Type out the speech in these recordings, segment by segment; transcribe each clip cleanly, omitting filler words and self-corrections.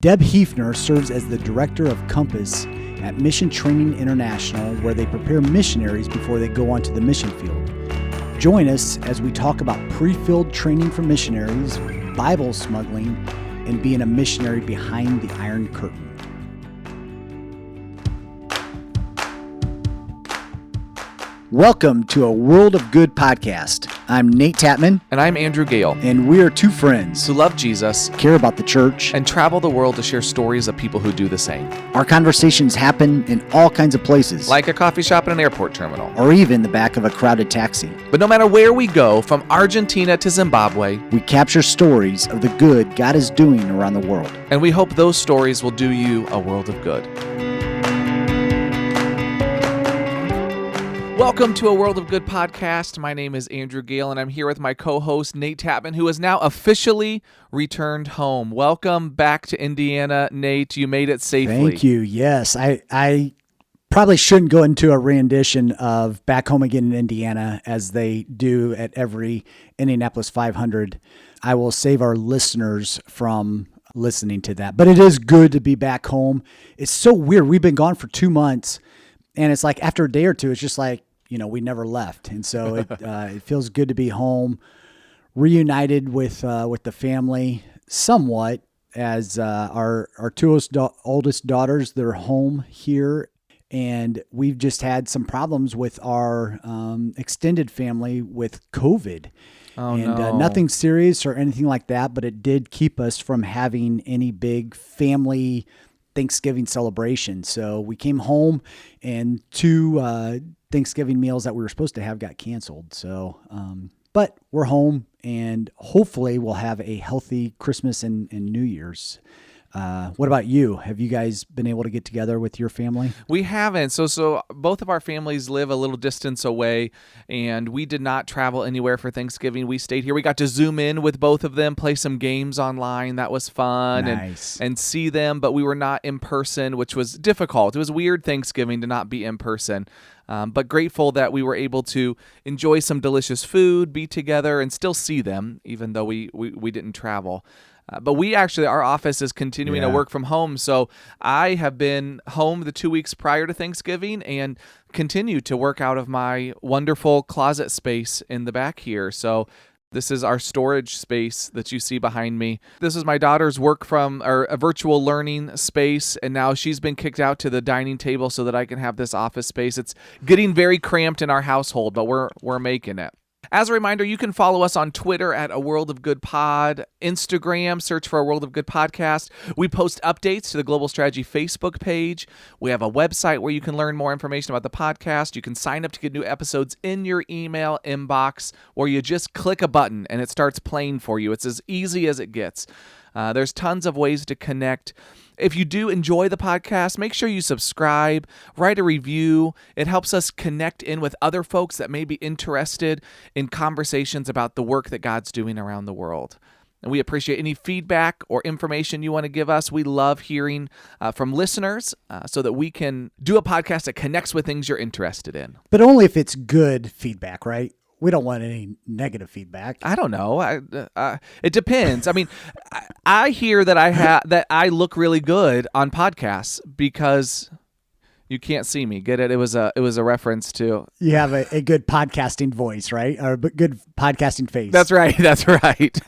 Deb Heefner serves as the director of Compass at Mission Training International, where they prepare missionaries before they go onto the mission field. Join us as we talk about pre-filled training for missionaries, Bible smuggling, and being a missionary behind the Iron Curtain. Welcome to a World of Good podcast. I'm Nate Tatman. And I'm Andrew Gale. And we are two friends who love Jesus, care about the church, and travel the world to share stories of people who do the same. Our conversations happen in all kinds of places. Like a coffee shop and an airport terminal. Or even the back of a crowded taxi. But no matter where we go, from Argentina to Zimbabwe, we capture stories of the good God is doing around the world. And we hope those stories will do you a world of good. Welcome to a World of Good podcast. My name is Andrew Gale, and I'm here with my co-host, Nate Tatman, who has now officially returned home. Welcome back to Indiana, Nate. You made it safely. Thank you. Yes, I probably shouldn't go into a rendition of Back Home Again in Indiana as they do at every Indianapolis 500. I will save our listeners from listening to that. But it is good to be back home. It's so weird. We've been gone for 2 months, and it's like after a day or two, it's just like, we never left. And so it feels good to be home, reunited with the family somewhat, as our two oldest daughters, they're home here. And we've just had some problems with our extended family with COVID. Oh, and no. Nothing serious or anything like that, but it did keep us from having any big family Thanksgiving celebration. So we came home, and two Thanksgiving meals that we were supposed to have got canceled. So, but we're home, and hopefully we'll have a healthy Christmas and New Year's. What about you? Have you guys been able to get together with your family? We haven't. So both of our families live a little distance away, and we did not travel anywhere for Thanksgiving. We stayed here. We got to zoom in with both of them, play some games online. That was fun. Nice. and see them, but we were not in person, which was difficult. It was weird Thanksgiving to not be in person. But grateful that we were able to enjoy some delicious food, be together, and still see them, even though we didn't travel. But our office is continuing to work from home. So I have been home the 2 weeks prior to Thanksgiving and continue to work out of my wonderful closet space in the back here. So this is our storage space that you see behind me. This is my daughter's work from a virtual learning space, and now she's been kicked out to the dining table so that I can have this office space. It's getting very cramped in our household, but we're making it. As a reminder, you can follow us on Twitter at A World of Good Pod, Instagram, search for A World of Good Podcast. We post updates to the Global Strategy Facebook page. We have a website where you can learn more information about the podcast. You can sign up to get new episodes in your email inbox, or you just click a button and it starts playing for you. It's as easy as it gets. There's tons of ways to connect. If you do enjoy the podcast, make sure you subscribe, write a review. It helps us connect in with other folks that may be interested in conversations about the work that God's doing around the world. And we appreciate any feedback or information you want to give us. We love hearing from listeners so that we can do a podcast that connects with things you're interested in. But only if it's good feedback, right? We don't want any negative feedback. I don't know. It depends. I mean, I hear that I look really good on podcasts because you can't see me. Get it? It was a reference to. You have a good podcasting voice, right? Or a good podcasting face. That's right. That's right.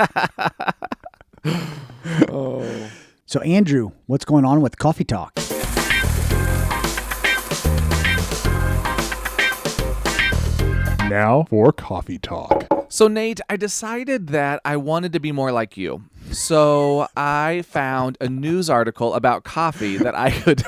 Oh. So Andrew, what's going on with Coffee Talk? Now for Coffee Talk. So Nate, I decided that I wanted to be more like you. So I found a news article about coffee that I could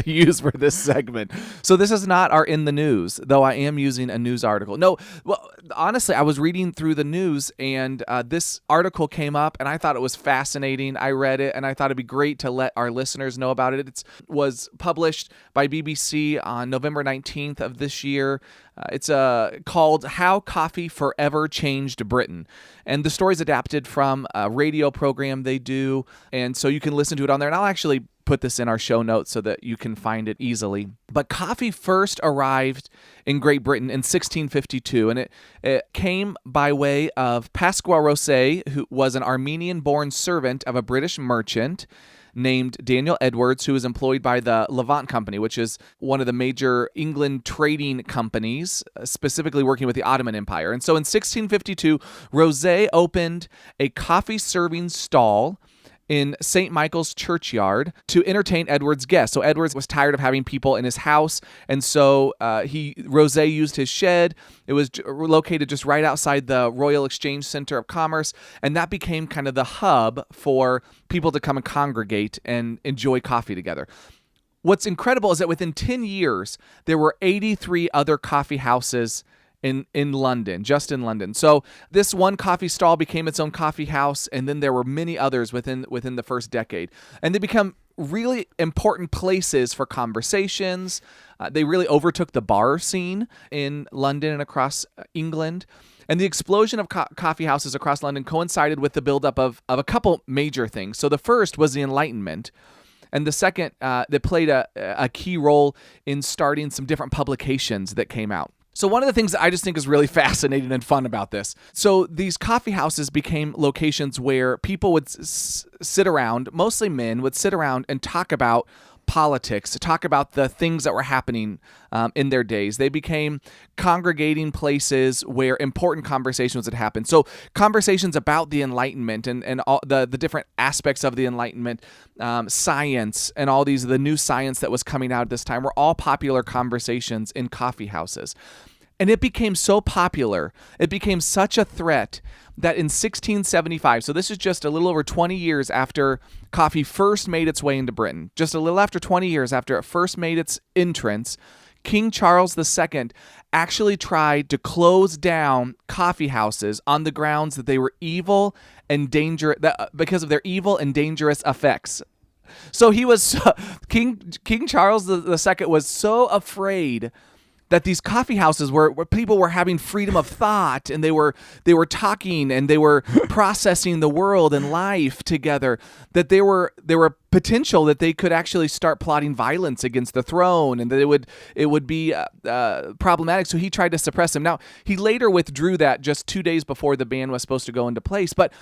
use for this segment. So this is not our In the News, though I am using a news article. No, well, honestly, I was reading through the news and this article came up and I thought it was fascinating. I read it and I thought it'd be great to let our listeners know about it. It was published by BBC on November 19th of this year. It's called How Coffee Forever Changed Britain. And the story's adapted from a radio program they do. And so you can listen to it on there. And I'll actually put this in our show notes so that you can find it easily. But coffee first arrived in Great Britain in 1652, and it came by way of Pasqua Rosé, who was an Armenian-born servant of a British merchant. named Daniel Edwards, who was employed by the Levant Company, which is one of the major England trading companies, specifically working with the Ottoman Empire. And so in 1652, Rosé opened a coffee-serving stall in St. Michael's churchyard to entertain Edwards' guests. So Edwards was tired of having people in his house, and so Rosé used his shed. It was located just right outside the Royal Exchange Center of Commerce, and that became kind of the hub for people to come and congregate and enjoy coffee together. What's incredible is that within 10 years, there were 83 other coffee houses in London, just in London. So this one coffee stall became its own coffee house, and then there were many others within the first decade. And they become really important places for conversations. They really overtook the bar scene in London and across England. And the explosion of coffee houses across London coincided with the buildup of a couple major things. So the first was the Enlightenment. And the second, that played a key role in starting some different publications that came out. So one of the things that I just think is really fascinating and fun about this. So these coffee houses became locations where people would sit around, mostly men, would sit around and talk about politics, to talk about the things that were happening in their days. They became congregating places where important conversations would happen. So conversations about the Enlightenment and all the different aspects of the Enlightenment, science, and all the new science that was coming out at this time were all popular conversations in coffee houses. And it became so popular, it became such a threat that in 1675, so this is just a little over 20 years after coffee first made its way into Britain, just a little after 20 years after it first made its entrance, King Charles II actually tried to close down coffee houses on the grounds that they were evil and dangerous, because of their evil and dangerous effects. So he was King Charles II was so afraid that these coffee houses where people were having freedom of thought, and they were talking and they were processing the world and life together, that there were potential that they could actually start plotting violence against the throne, and that it would be problematic. So he tried to suppress them. Now, he later withdrew that just 2 days before the ban was supposed to go into place. But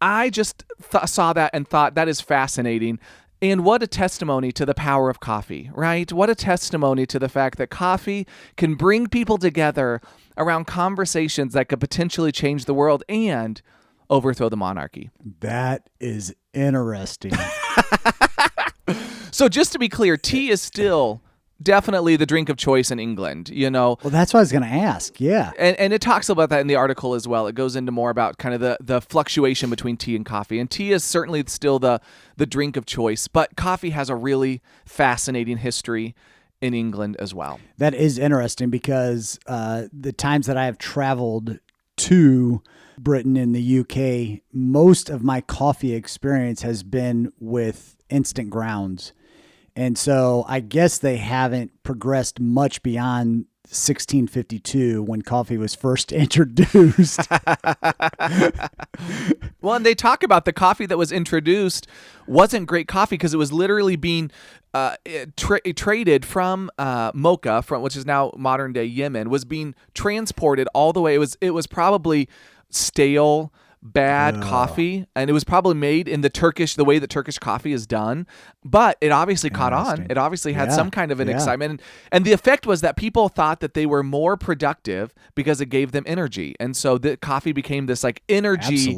I just saw that and thought, that is fascinating. And what a testimony to the power of coffee, right? What a testimony to the fact that coffee can bring people together around conversations that could potentially change the world and overthrow the monarchy. That is interesting. So just to be clear, tea is still definitely the drink of choice in England, you know. Well, that's what I was going to ask. Yeah. And it talks about that in the article as well. It goes into more about kind of the fluctuation between tea and coffee. And tea is certainly still the drink of choice, but coffee has a really fascinating history in England as well. That is interesting because the times that I have traveled to Britain and the UK, most of my coffee experience has been with instant grounds. And so I guess they haven't progressed much beyond 1652 when coffee was first introduced. Well, and they talk about the coffee that was introduced wasn't great coffee because it was literally being traded from Mocha, which is now modern day Yemen, was being transported all the way. It was probably stale, bad coffee, and it was probably made in the way that Turkish coffee is done, but it obviously caught on. It obviously had some kind of an excitement, and the effect was that people thought that they were more productive because it gave them energy, and so the coffee became this like energy,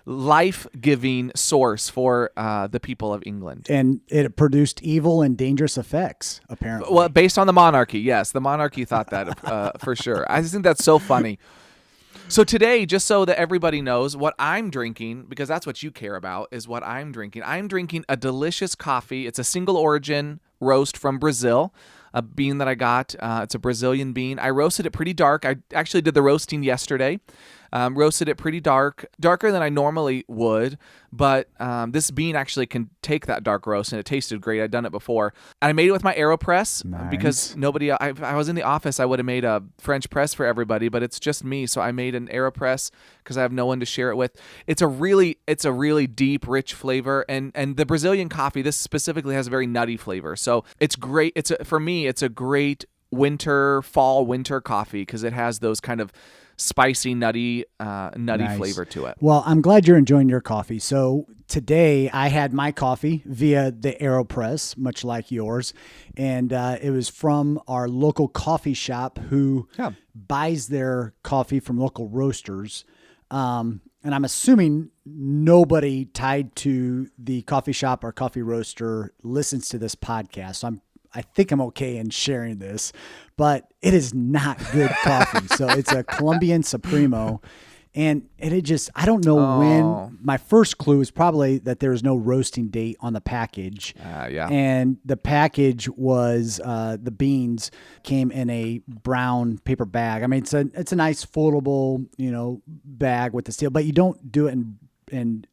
life-giving source for the people of England. And it produced evil and dangerous effects, apparently. Well, based on the monarchy, yes, the monarchy thought that for sure. I just think that's so funny. So today, just so that everybody knows what I'm drinking, because that's what you care about, is what I'm drinking. I'm drinking a delicious coffee. It's a single origin roast from Brazil, a bean that I got. It's a Brazilian bean. I roasted it pretty dark. I actually did the roasting yesterday. Roasted it pretty darker than I normally would, but this bean actually can take that dark roast, and it tasted great. I'd done it before. And I made it with my AeroPress because if I was in the office, I would have made a French press for everybody, but it's just me, so I made an AeroPress because I have no one to share it with. It's a really deep, rich flavor, and the Brazilian coffee, this specifically has a very nutty flavor, so it's great. For me, it's a great fall winter coffee because it has those kind of spicy, nutty Nice. flavor to it. Well, I'm glad you're enjoying your coffee. So today I had my coffee via the AeroPress, much like yours. And it was from our local coffee shop who buys their coffee from local roasters. And I'm assuming nobody tied to the coffee shop or coffee roaster listens to this podcast. So I think I'm okay in sharing this, but it is not good coffee. So it's a Colombian Supremo. And I don't know when. My first clue is probably that there was no roasting date on the package. And the package was the beans came in a brown paper bag. I mean, it's a nice foldable, bag with the seal, but you don't do it in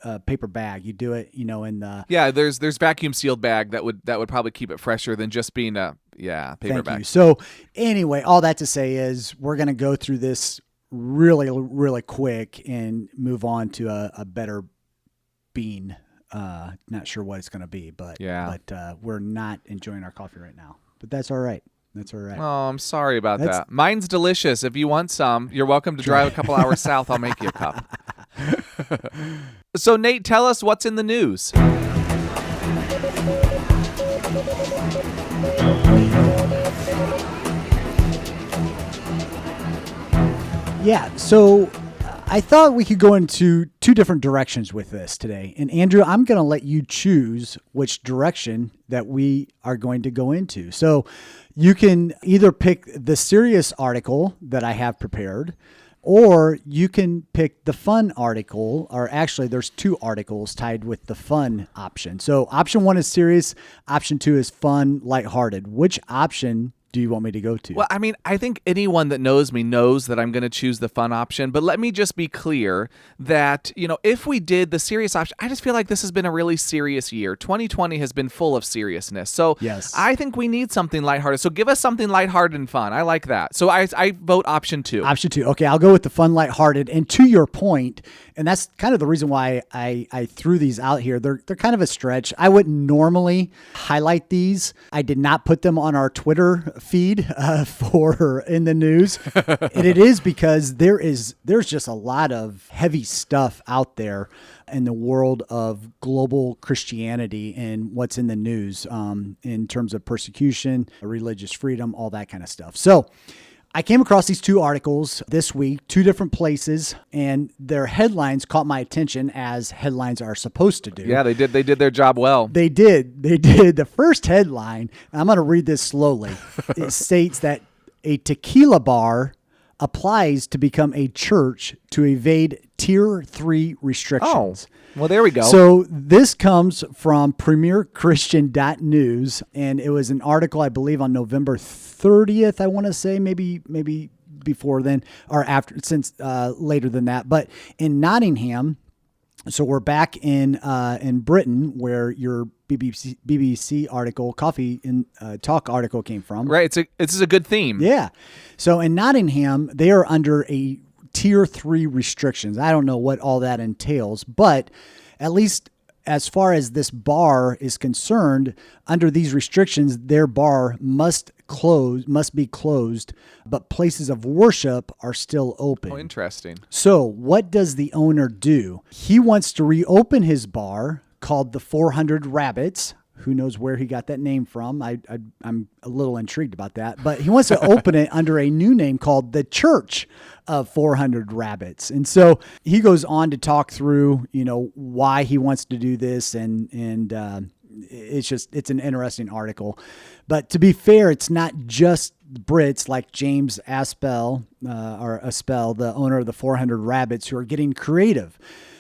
a paper bag. You do it, in the there's vacuum sealed bag that would probably keep it fresher than just being a paper Thank bag. you. So anyway, all that to say is we're gonna go through this really, really quick and move on to a better bean. Not sure what it's going to be, but we're not enjoying our coffee right now, but that's all right. That's all right. Oh, I'm sorry about that. Mine's delicious. If you want some, you're welcome to drive a couple hours south. I'll make you a cup. So Nate, tell us what's in the news. Yeah, so I thought we could go into two different directions with this today. And Andrew, I'm going to let you choose which direction that we are going to go into. So you can either pick the serious article that I have prepared, or you can pick the fun article, or actually there's two articles tied with the fun option. So option 1 is serious, option 2 is fun, lighthearted. Which option do you want me to go to? Well, I mean, I think anyone that knows me knows that I'm going to choose the fun option, but let me just be clear that, if we did the serious option, I just feel like this has been a really serious year. 2020 has been full of seriousness. So yes. I think we need something lighthearted. So give us something lighthearted and fun. I like that. So I vote option 2. Option 2. Okay, I'll go with the fun, lighthearted. And to your point, and that's kind of the reason why I threw these out here. They're kind of a stretch. I wouldn't normally highlight these. I did not put them on our Twitter feed for in the news. And it is because there's just a lot of heavy stuff out there in the world of global Christianity and what's in the news in terms of persecution, religious freedom, all that kind of stuff. So I came across these two articles this week, two different places, and their headlines caught my attention as headlines are supposed to do. Yeah, they did their job well. They did. The first headline, I'm going to read this slowly. It states that a tequila bar applies to become a church to evade Tier 3 restrictions. Oh, well, there we go. So this comes from premierchristian.news, and it was an article, I believe, on November 30th, I want to say, maybe before then, or after, since later than that. But in Nottingham, so we're back in Britain, where your BBC article, Coffee and Talk article came from. Right. This is a good theme. Yeah. So in Nottingham, they are under a Tier 3 restrictions. I don't know what all that entails, but at least as far as this bar is concerned, under these restrictions, their bar must be closed, but places of worship are still open. Oh, interesting. So what does the owner do? He wants to reopen his bar called the 400 Rabbits. Who knows where he got that name from? I'm a little intrigued about that. But he wants to open it under a new name called the Church of 400 Rabbits. And so he goes on to talk through, why he wants to do this. And it's an interesting article. But to be fair, it's not just Brits like James Aspel, the owner of the 400 Rabbits, who are getting creative.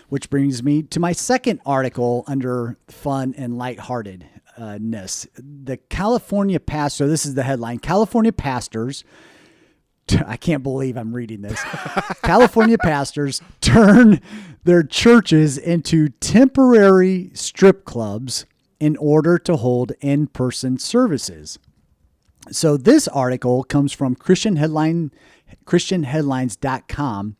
Which brings me to my second article under fun and lightheartedness. The California pastor, this is the headline, California pastors, I can't believe I'm reading this. California pastors turn their churches into temporary strip clubs in order to hold in-person services. So this article comes from ChristianHeadlines.com.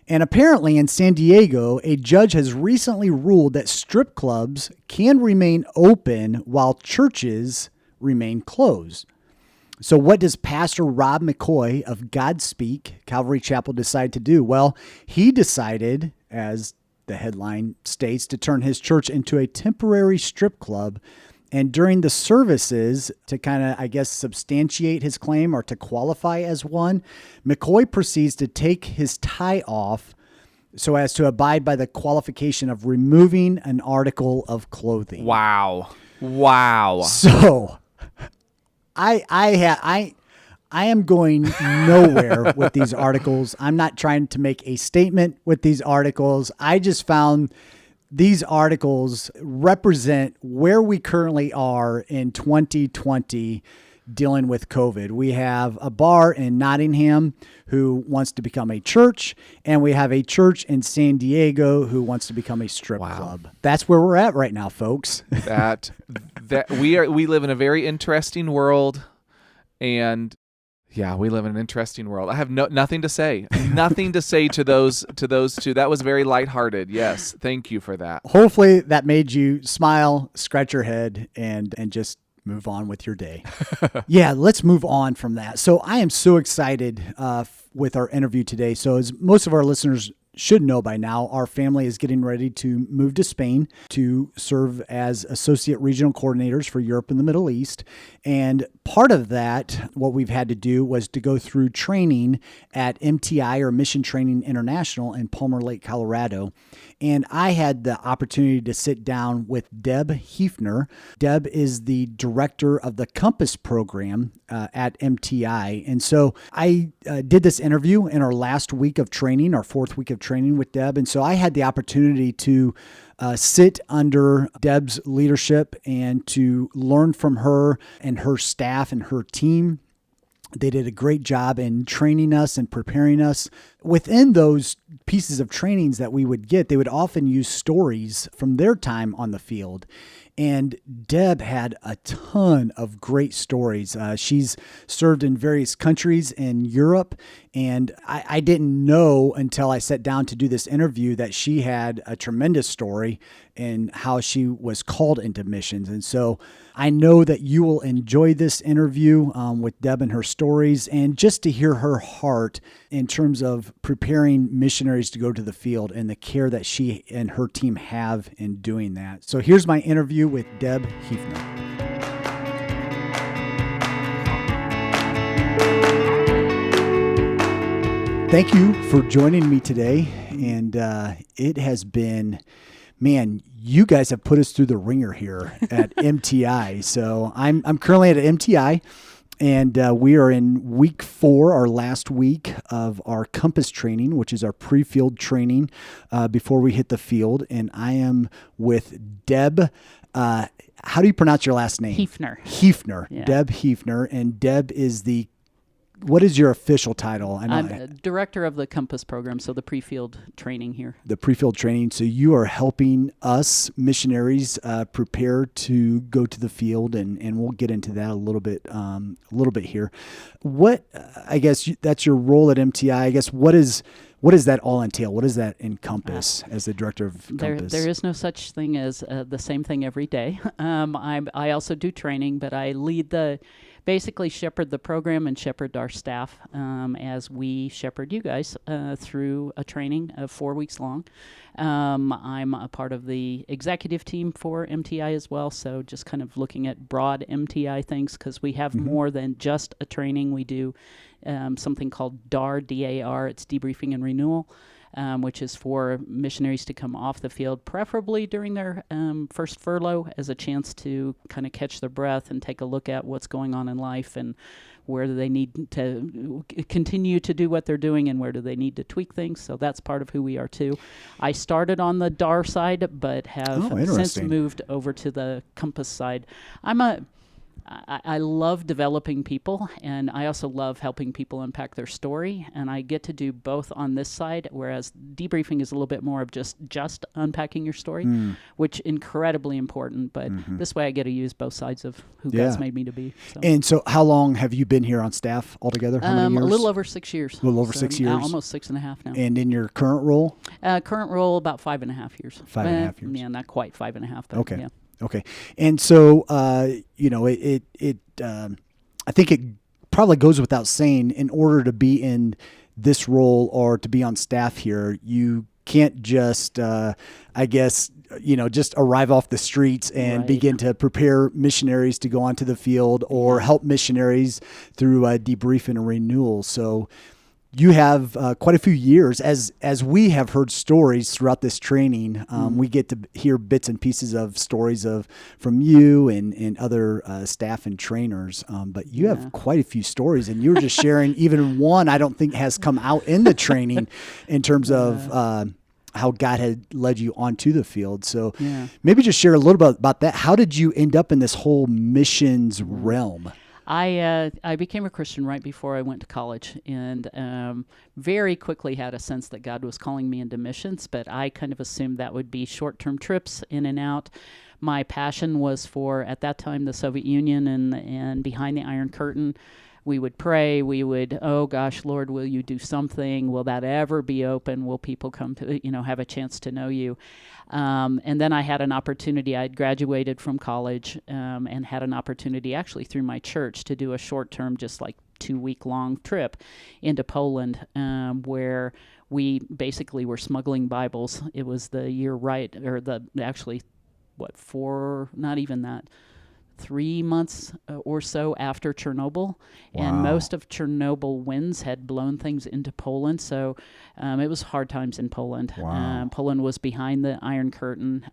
And apparently in San Diego, a judge has recently ruled that strip clubs can remain open while churches remain closed. So what does Pastor Rob McCoy of Godspeak Calvary Chapel decide to do? Well, he decided, as the headline states, to turn his church into a temporary strip club. And during the services, to kind of, I guess, substantiate his claim or to qualify as one, McCoy proceeds to take his tie off so as to abide by the qualification of removing an article of clothing. Wow. So I am going nowhere with these articles. I'm not trying to make a statement with these articles. I just found these articles represent where we currently are in 2020 dealing with COVID. We have a bar in Nottingham who wants to become a church, and we have a church in San Diego who wants to become a strip club. That's where we're at right now, folks. That we live in a very interesting world, and yeah, we live in an interesting world. I have nothing to say. Nothing to say to those two. That was very lighthearted. Yes, thank you for that. Hopefully that made you smile, scratch your head, and just move on with your day. Yeah, let's move on from that. So I am so excited with our interview today. So as most of our listeners should know by now, our family is getting ready to move to Spain to serve as associate regional coordinators for Europe and the Middle East. And part of that, what we've had to do was to go through training at MTI, or Mission Training International, in Palmer Lake, Colorado. And I had the opportunity to sit down with Deb Heefner. Deb is the director of the Compass program at MTI. And so I did this interview in our last week of training, our fourth week of training with Deb. And so I had the opportunity to sit under Deb's leadership and to learn from her and her staff and her team. They did a great job in training us and preparing us. Within those pieces of trainings that we would get, they would often use stories from their time on the field. And Deb had a ton of great stories. She's served in various countries in Europe, and I didn't know until I sat down to do this interview that she had a tremendous story in how she was called into missions. And so I know that you will enjoy this interview with Deb and her stories, and just to hear her heart in terms of preparing missionaries to go to the field and the care that she and her team have in doing that. So here's my interview with Deb Heefner. Thank you for joining me today. And it has been, man, you guys have put us through the ringer here at MTI. So I'm currently at MTI, and we are in week 4, our last week of our Compass training, which is our pre-field training before we hit the field. And I am with Deb. How do you pronounce your last name? Heefner. Yeah. Deb Heefner. And Deb is what is your official title? I'm director of the Compass program, so the pre-field training here. The pre-field training. So you are helping us missionaries prepare to go to the field, and we'll get into that a little bit here. What I guess that's your role at MTI. I guess what does that all entail? What does that encompass as the director of Compass? There is no such thing as the same thing every day. I also do training, but I basically shepherd the program and shepherd our staff as we shepherd you guys through a training of 4 weeks long. I'm a part of the executive team for MTI as well, so just kind of looking at broad MTI things, because we have more than just a training. We do something called DAR, D-A-R, it's debriefing and renewal, which is for missionaries to come off the field, preferably during their first furlough, as a chance to kind of catch their breath and take a look at what's going on in life and where do they need to continue to do what they're doing and where do they need to tweak things. So that's part of who we are too. I started on the DAR side, but have since moved over to the Compass side. I love developing people, and I also love helping people unpack their story, and I get to do both on this side, whereas debriefing is a little bit more of just unpacking your story, which incredibly important, but this way I get to use both sides of who God's made me to be. So. And so how long have you been here on staff altogether? How many years? A little over 6 years. A little over 6 years? Almost 6.5 now. And in your current role? Current role, about 5.5 years. 5.5 years. Yeah, not quite 5.5, but okay. Yeah. Okay. And so, I think it probably goes without saying, in order to be in this role or to be on staff here, you can't just, just arrive off the streets and begin to prepare missionaries to go onto the field or help missionaries through debriefing and renewal. So you have quite a few years, as we have heard stories throughout this training. We get to hear bits and pieces of stories from you and other staff and trainers. But you have quite a few stories, and you were just sharing even one I don't think has come out in the training in terms of how God had led you onto the field. So maybe just share a little bit about that. How did you end up in this whole missions realm? I became a Christian right before I went to college, and very quickly had a sense that God was calling me into missions, but I kind of assumed that would be short-term trips in and out. My passion was for, at that time, the Soviet Union and behind the Iron Curtain. We would pray. We would, oh gosh, Lord, will you do something? Will that ever be open? Will people come to, have a chance to know you? And then I had an opportunity. I had graduated from college and had an opportunity actually through my church to do a short-term, just like 2-week-long trip into Poland where we basically were smuggling Bibles. It was the year not even that, 3 months or so after Chernobyl, and most of Chernobyl winds had blown things into Poland, so it was hard times in Poland. Poland was behind the Iron Curtain,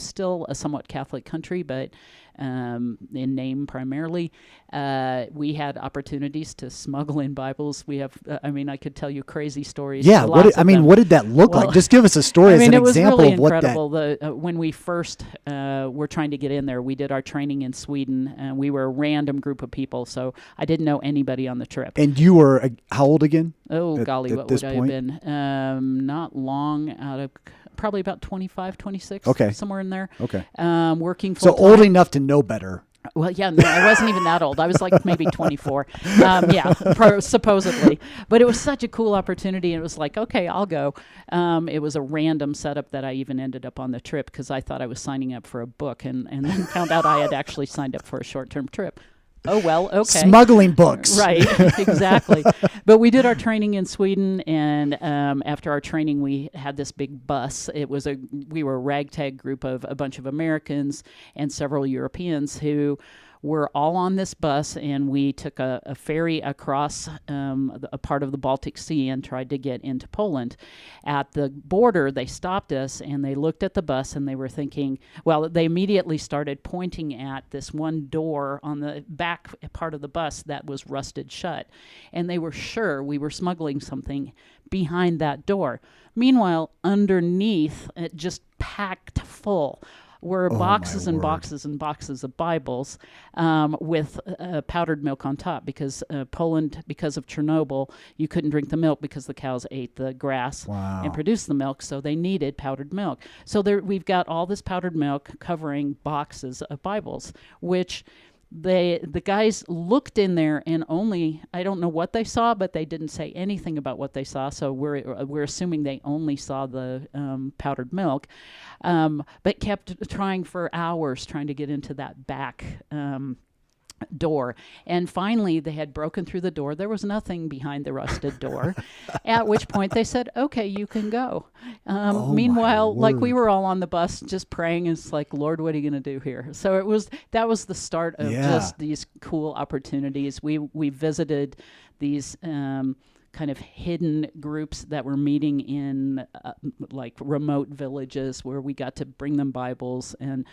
still a somewhat Catholic country, but in name primarily. We had opportunities to smuggle in Bibles. We have, I could tell you crazy stories. Yeah, what did that look like? Just give us a story as an example of what that... It was really incredible. When we first were trying to get in there, we did our training in Sweden, and we were a random group of people, so I didn't know anybody on the trip. And you were, how old again? Oh, golly, what would I have been? Not long out of... Probably about 25, 26, somewhere in there. Okay. Working full-time. So old enough to know better. Well, yeah, no, I wasn't even that old. I was like maybe 24. Supposedly. But it was such a cool opportunity, and it was like, okay, I'll go. It was a random setup that I even ended up on the trip because I thought I was signing up for a book, and then found out I had actually signed up for a short-term trip. Oh, well, okay. Smuggling books. Right, exactly. But we did our training in Sweden, and after our training, we had this big bus. We were a ragtag group of a bunch of Americans and several Europeans who were all on this bus, and we took a ferry across a part of the Baltic Sea and tried to get into Poland. At the border, they stopped us, and they looked at the bus, and they were thinking, well, they immediately started pointing at this one door on the back part of the bus that was rusted shut, and they were sure we were smuggling something behind that door. Meanwhile, underneath, it just packed full were boxes and boxes and boxes of Bibles with powdered milk on top because Poland, because of Chernobyl, you couldn't drink the milk because the cows ate the grass and produced the milk, so they needed powdered milk. So we've got all this powdered milk covering boxes of Bibles, which the guys looked in there and I don't know what they saw, but they didn't say anything about what they saw. So we're assuming they only saw the powdered milk, but kept trying for hours trying to get into that back door. And finally, they had broken through the door. There was nothing behind the rusted door, at which point they said, okay, you can go. Meanwhile, like we were all on the bus just praying. It's like, Lord, what are you going to do here? So that was the start of just these cool opportunities. We visited these kind of hidden groups that were meeting in like remote villages where we got to bring them Bibles. And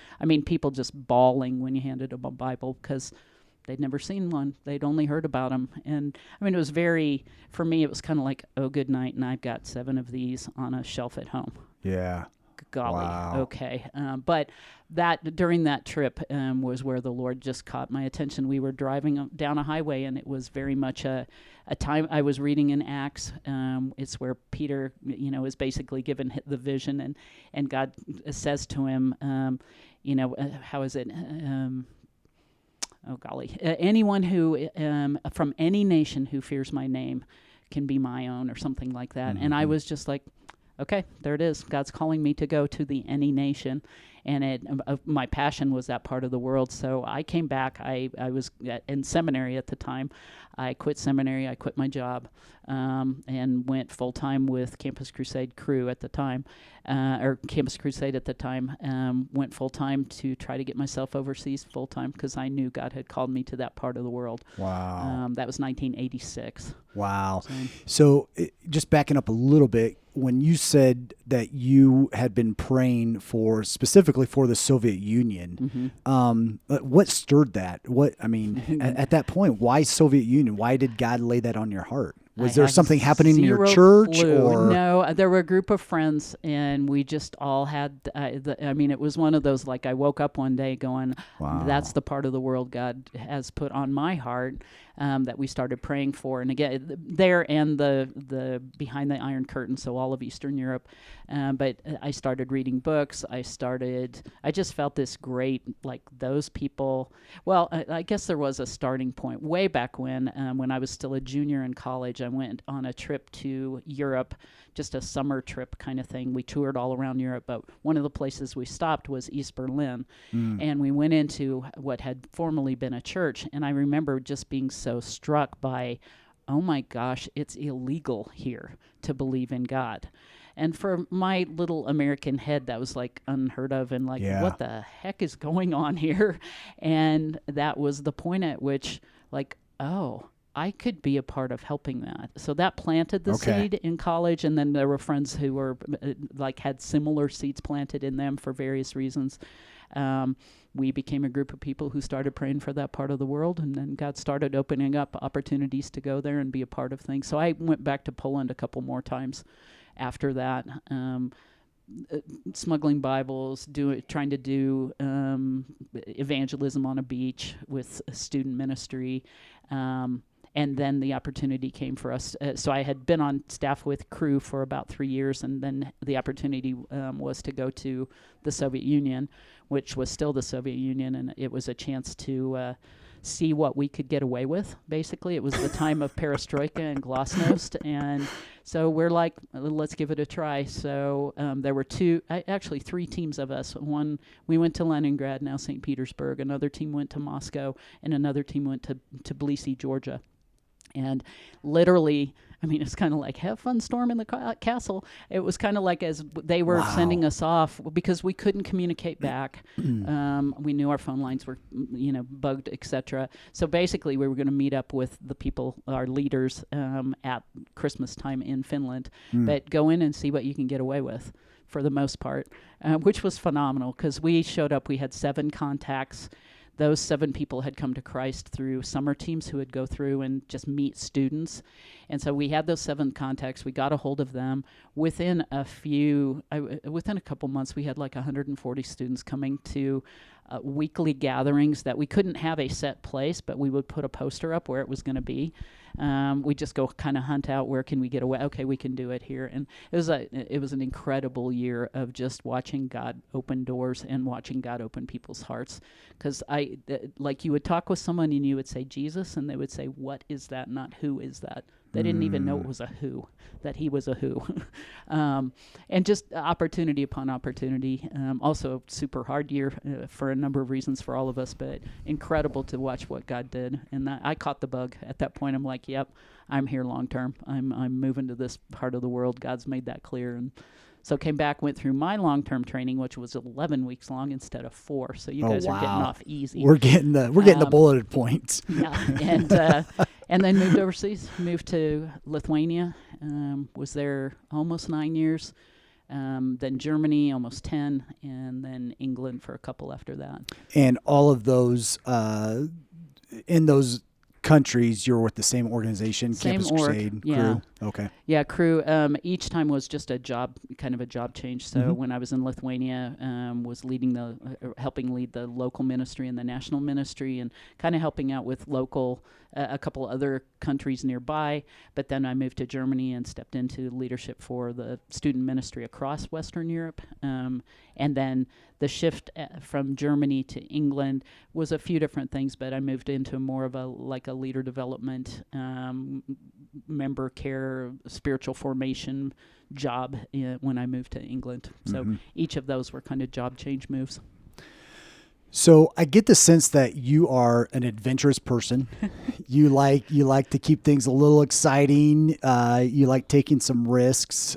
people just bawling when you handed them a Bible because they'd never seen one. They'd only heard about them. And it was for me, it was kind of like, oh, good night. And I've got 7 of these on a shelf at home. Yeah. Golly. Wow. Okay. But during that trip was where the Lord just caught my attention. We were driving down a highway, and it was very much a time I was reading in Acts. It's where Peter, is basically given the vision, and God says to him, how is it? Oh, golly. Anyone who, from any nation who fears my name can be my own, or something like that. Mm-hmm. And I was just like, okay, there it is. God's calling me to go to the any nation. and my passion was that part of the world. So I came back. I was in seminary at the time. I quit seminary. I quit my job, and went full time with Campus Crusade Crew at the time, or Campus Crusade at the time. Went full time to try to get myself overseas full time because I knew God had called me to that part of the world. Wow. That was 1986. Wow. So just backing up a little bit, when you said that you had been praying specifically for the Soviet Union, what stirred that? At that point, why Soviet Union? Why did God lay that on your heart? Was there something happening in your church? Clue. Or No, there were a group of friends, and we just all had, it was one of those, like, I woke up one day going, Wow. That's the part of the world God has put on my heart, that we started praying for. And again, there and the Behind the Iron Curtain, so all of Eastern Europe. But I started reading books. I just felt this great, like, those people. Well, I guess there was a starting point way back when I was still a junior in college. I went on a trip to Europe, just a summer trip kind of thing. We toured all around Europe, but one of the places we stopped was East Berlin. And we went into what had formerly been a church. And I remember just being so struck by, oh my gosh, it's illegal here to believe in God. And for my little American head, that was like unheard of, and like, Yeah. what the heck is going on here? And that was the point at which, like, oh, I could be a part of helping that. So that planted the seed in college, and then there were friends who were had similar seeds planted in them for various reasons. We became a group of people who started praying for that part of the world, and then God started opening up opportunities to go there and be a part of things. So I went back to Poland a couple more times after that, smuggling Bibles, trying to do evangelism on a beach with a student ministry. And then the opportunity came for us. So I had been on staff with Crew for about 3 years, and then the opportunity was to go to the Soviet Union, which was still the Soviet Union, and it was a chance to see what we could get away with, basically. It was the time of perestroika and glasnost, and so we're like, let's give it a try. So there were actually three teams of us. One, we went to Leningrad, now St. Petersburg. Another team went to Moscow, and another team went to Tbilisi, Georgia. And literally, I mean, it's kind of like, have fun storming the castle. It was kind of like as they were sending us off, because we couldn't communicate back. We knew our phone lines were, bugged, etc. So basically, we were going to meet up with the people, our leaders, at Christmas time in Finland. But go in and see what you can get away with, for the most part, which was phenomenal, because we showed up. We had 7 contacts. Those 7 people had come to Christ through summer teams who would go through and just meet students. And so we had those 7 contacts. We got a hold of them. Within a couple months, we had like 140 students coming to weekly gatherings that we couldn't have a set place, but we would put a poster up where it was going to be. We just go kind of hunt out, where can we get away? Okay, we can do it here. And it was an incredible year of just watching God open doors and watching God open people's hearts. Because like, you would talk with someone and you would say Jesus, and they would say, what is that? Not who is that? They didn't even know it was a who, that he was a who. And just opportunity upon opportunity. Also a super hard year for a number of reasons for all of us, but incredible to watch what God did. And I caught the bug at that point. I'm like, yep, I'm here long term. I'm moving to this part of the world. God's made that clear. And so came back, went through my long-term training, which was 11 weeks long instead of 4. So you guys are getting off easy. We're getting the bulleted points. Yeah, and then moved overseas. Moved to Lithuania. Was there almost 9 years. Then Germany, almost 10, and then England for a couple after that. And all of those, in those countries, you're with the same organization, Campus Crusade Crew? Okay. Yeah, Crew. Each time was just a job change. So when I was in Lithuania, was helping lead the local ministry and the national ministry, and kind of helping out with a couple other countries nearby. But then I moved to Germany and stepped into leadership for the student ministry across Western Europe. And then the shift from Germany to England was a few different things, but I moved into more of a leader development member care, spiritual formation job when I moved to England. So each of those were kind of job change moves. So I get the sense that you are an adventurous person. You like to keep things a little exciting. You like taking some risks.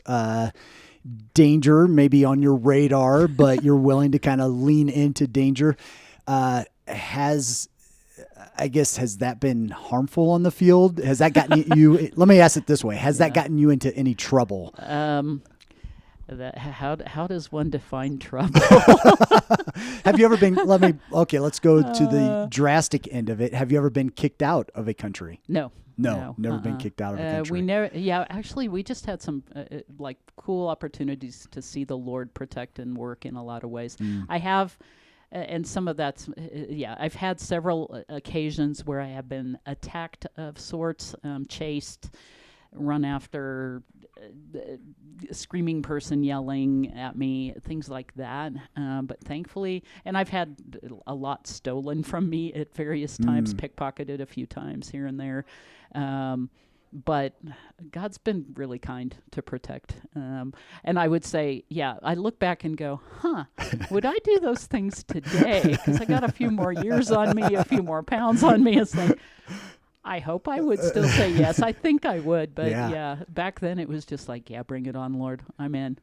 Danger maybe on your radar, but you're willing to kind of lean into danger. Has that been harmful on the field? Has that gotten you? Let me ask it this way: has that gotten you into any trouble? How does one define trouble? Have you ever been? Let's go to the drastic end of it. Have you ever been kicked out of a country? No. Never been kicked out of a country. Actually, we just had some like cool opportunities to see the Lord protect and work in a lot of ways. I have, and some of that's, I've had several occasions where I have been attacked of sorts, chased, run after, screaming person yelling at me, things like that. But thankfully, and I've had a lot stolen from me at various times, pickpocketed a few times here and there. But God's been really kind to protect. And I would say, I look back and go, would I do those things today? Because I got a few more years on me, a few more pounds on me. It's like, I hope I would still say yes. I think I would. But back then it was just like, bring it on, Lord. I'm in.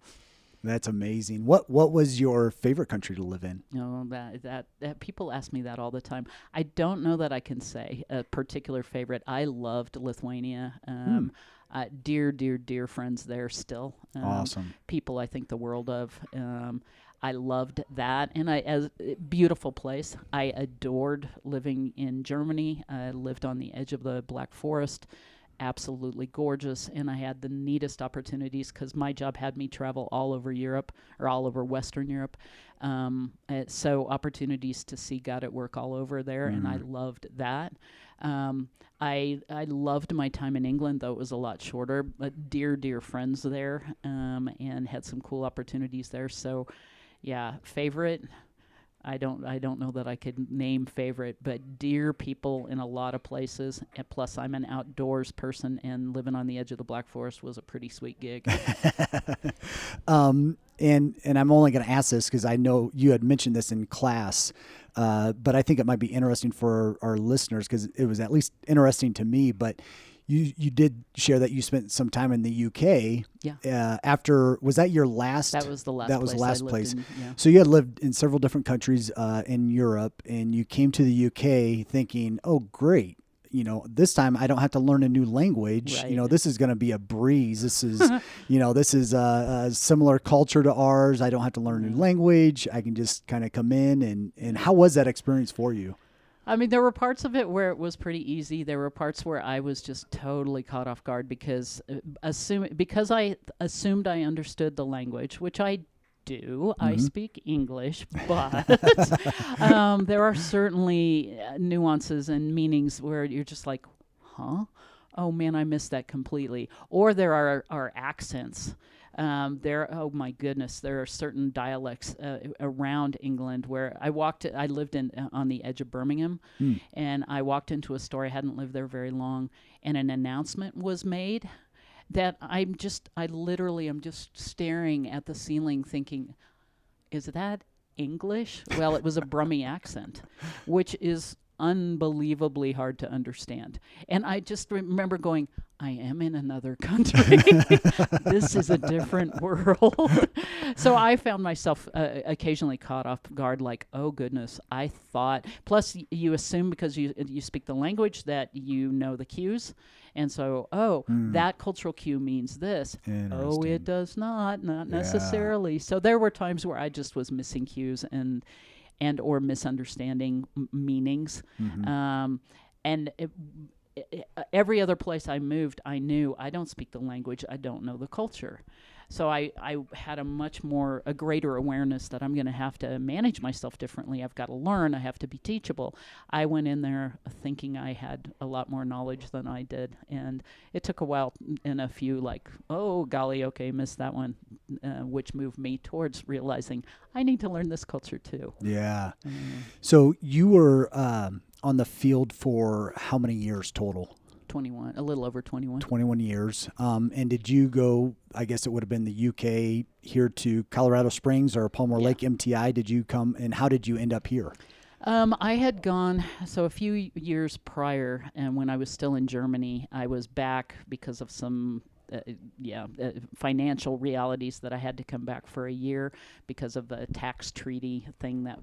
That's amazing. What was your favorite country to live in? No, that people ask me that all the time. I don't know that I can say a particular favorite. I loved Lithuania. Dear friends there still. Awesome. People I think the world of. I loved that, and beautiful place. I adored living in Germany. I lived on the edge of the Black Forest. Absolutely gorgeous, and I had the neatest opportunities because my job had me travel all over Europe, or all over Western Europe. So opportunities to see God at work all over there, and I loved that. I loved my time in England, though it was a lot shorter, but dear friends there, and had some cool opportunities there. So, favorite. I don't know that I could name favorite, but dear people in a lot of places. And plus, I'm an outdoors person, and living on the edge of the Black Forest was a pretty sweet gig. And I'm only going to ask this because I know you had mentioned this in class, but I think it might be interesting for our listeners because it was at least interesting to me. But you did share that you spent some time in the UK. Yeah. Was that your last? That was the last. That was the last place. In, So you had lived in several different countries in Europe, and you came to the UK thinking, "Oh, great! This time I don't have to learn a new language. Right. This is going to be a breeze. This is, this is a similar culture to ours. I don't have to learn a new language. I can just kind of come in and how was that experience for you?" I mean, there were parts of it where it was pretty easy. There were parts where I was just totally caught off guard because I assumed I understood the language, which I do. I speak English, but there are certainly nuances and meanings where you're just like, huh? Oh man, I missed that completely. Or there are accents. Oh my goodness, there are certain dialects around England where I lived on the edge of Birmingham, and I walked into a store. I hadn't lived there very long, and an announcement was made that I literally am just staring at the ceiling thinking, is that English? Well, it was a Brummie accent, which is unbelievably hard to understand. And I just remember going, I am in another country. This is a different world. So I found myself occasionally caught off guard, like, oh goodness, I thought. Plus, you assume because you speak the language that you know the cues. And so, that cultural cue means this. Oh, it does not necessarily. So there were times where I just was missing cues and or misunderstanding meanings. Every other place I moved, I knew I don't speak the language, I don't know the culture. So I had a greater awareness that I'm going to have to manage myself differently. I've got to learn. I have to be teachable. I went in there thinking I had a lot more knowledge than I did. And it took a while and a few like, oh, golly, okay, missed that one, which moved me towards realizing I need to learn this culture too. Yeah. So you were on the field for how many years total? 21, a little over 21. 21 years. And did you go, I guess it would have been the UK here to Colorado Springs or Palmer Lake MTI? Did you come, and how did you end up here? I had gone, so a few years prior, and when I was still in Germany, I was back because of some financial realities that I had to come back for a year because of the tax treaty thing that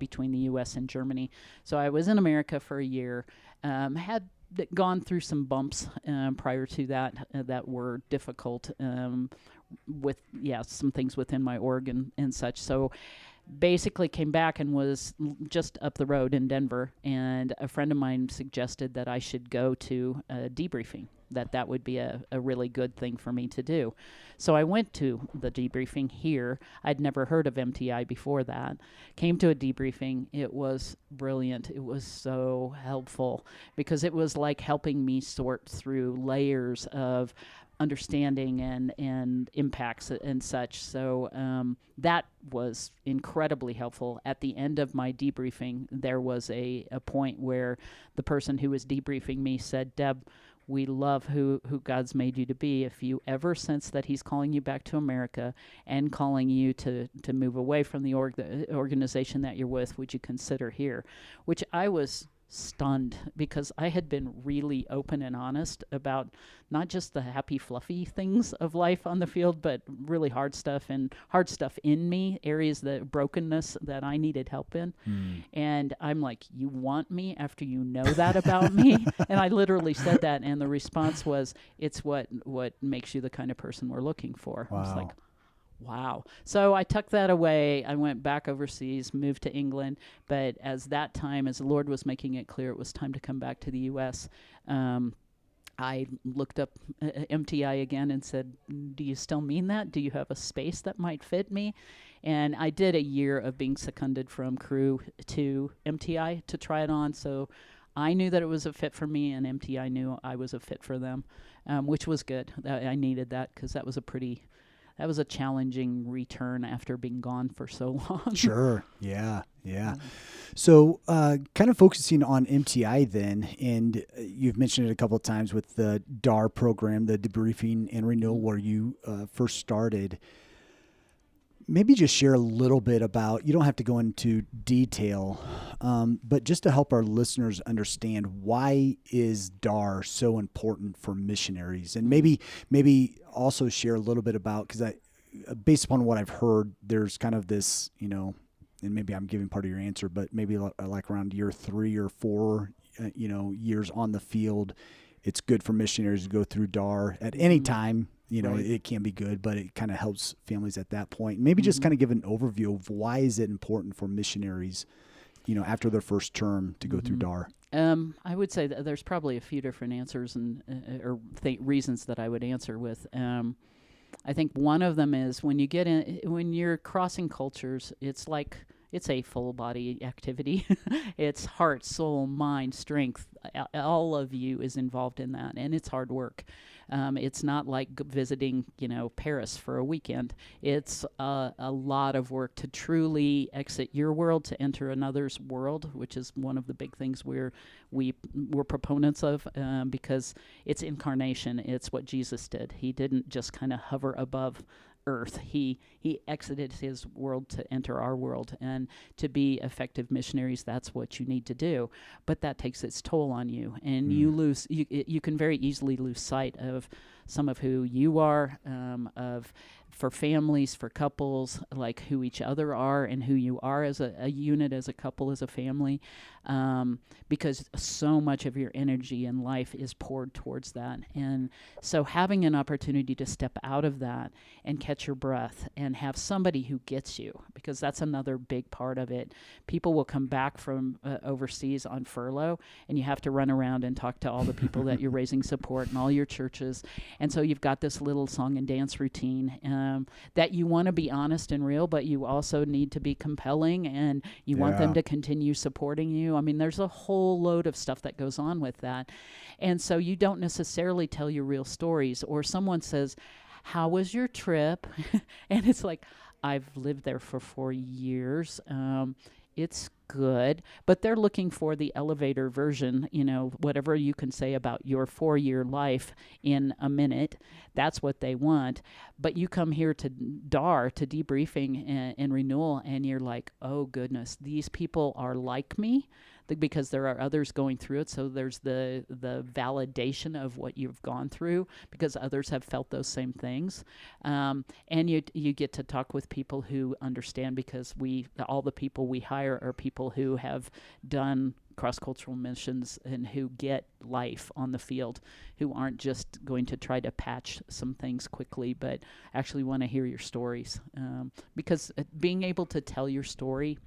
between the U.S. and Germany. So I was in America for a year, had gone through some bumps prior to that that were difficult with some things within my org and such. So basically came back and was just up the road in Denver, and a friend of mine suggested that I should go to a debriefing, that would be a really good thing for me to do. So I went to the debriefing here. I'd never heard of MTI before that. Came to a debriefing. It was brilliant. It was so helpful because it was like helping me sort through layers of understanding and impacts and such. So that was incredibly helpful. At the end of my debriefing, there was a point where the person who was debriefing me said, "Deb, we love who God's made you to be. If you ever sense that he's calling you back to America and calling you to move away from the organization that you're with, would you consider here?" Which I was stunned because I had been really open and honest about not just the happy, fluffy things of life on the field, but really hard stuff in me, areas, the brokenness that I needed help in. And I'm like, "You want me after you know that about me?" And I literally said that, and the response was, "It's what makes you the kind of person we're looking for." Wow. I was like, wow. So I tucked that away. I went back overseas, moved to England. But as the Lord was making it clear it was time to come back to the U.S., I looked up MTI again and said, "Do you still mean that? Do you have a space that might fit me?" And I did a year of being seconded from crew to MTI to try it on. So I knew that it was a fit for me, and MTI knew I was a fit for them, which was good. I needed that because that was a challenging return after being gone for so long. Sure. Yeah. So kind of focusing on MTI then, and you've mentioned it a couple of times with the DAR program, the debriefing and renewal, where you first started. Maybe just share a little bit about, you don't have to go into detail, but just to help our listeners understand, why is DAR so important for missionaries? And maybe also share a little bit about, because based upon what I've heard, there's kind of this, and maybe I'm giving part of your answer, but maybe like around year 3 or 4, years on the field, it's good for missionaries to go through DAR at any time. Right. It can be good, but it kind of helps families at that point. Maybe just kind of give an overview of why is it important for missionaries, after their first term to go through DAR. I would say that there's probably a few different answers or reasons that I would answer with. I think one of them is when you're crossing cultures, it's a full body activity. It's heart, soul, mind, strength. All of you is involved in that, and it's hard work. It's not like visiting, Paris for a weekend. It's a lot of work to truly exit your world to enter another's world, which is one of the big things we're proponents of, because it's incarnation. It's what Jesus did. He didn't just kind of hover above earth. He exited his world to enter our world, and to be effective missionaries, that's what you need to do. But that takes its toll on you, and you can very easily lose sight of some of who you are, for families, for couples, like who each other are and who you are as a unit, as a couple, as a family, because so much of your energy in life is poured towards that. And so having an opportunity to step out of that and catch your breath and have somebody who gets you, because that's another big part of it. People will come back from overseas on furlough, and you have to run around and talk to all the people that you're raising support in all your churches. And so you've got this little song and dance routine that you want to be honest and real, but you also need to be compelling, and you want them to continue supporting you. I mean, there's a whole load of stuff that goes on with that. And so you don't necessarily tell your real stories, or someone says, "How was your trip?" And it's like, "I've lived there for 4 years. It's good, but they're looking for the elevator version, whatever you can say about your 4-year life in a minute. That's what they want. But you come here to DAR, to debriefing and renewal, and you're like, oh goodness, these people are like me, because there are others going through it. So there's the validation of what you've gone through because others have felt those same things. And you get to talk with people who understand, because all the people we hire are people who have done cross-cultural missions and who get life on the field, who aren't just going to try to patch some things quickly, but actually want to hear your stories. Because being able to tell your story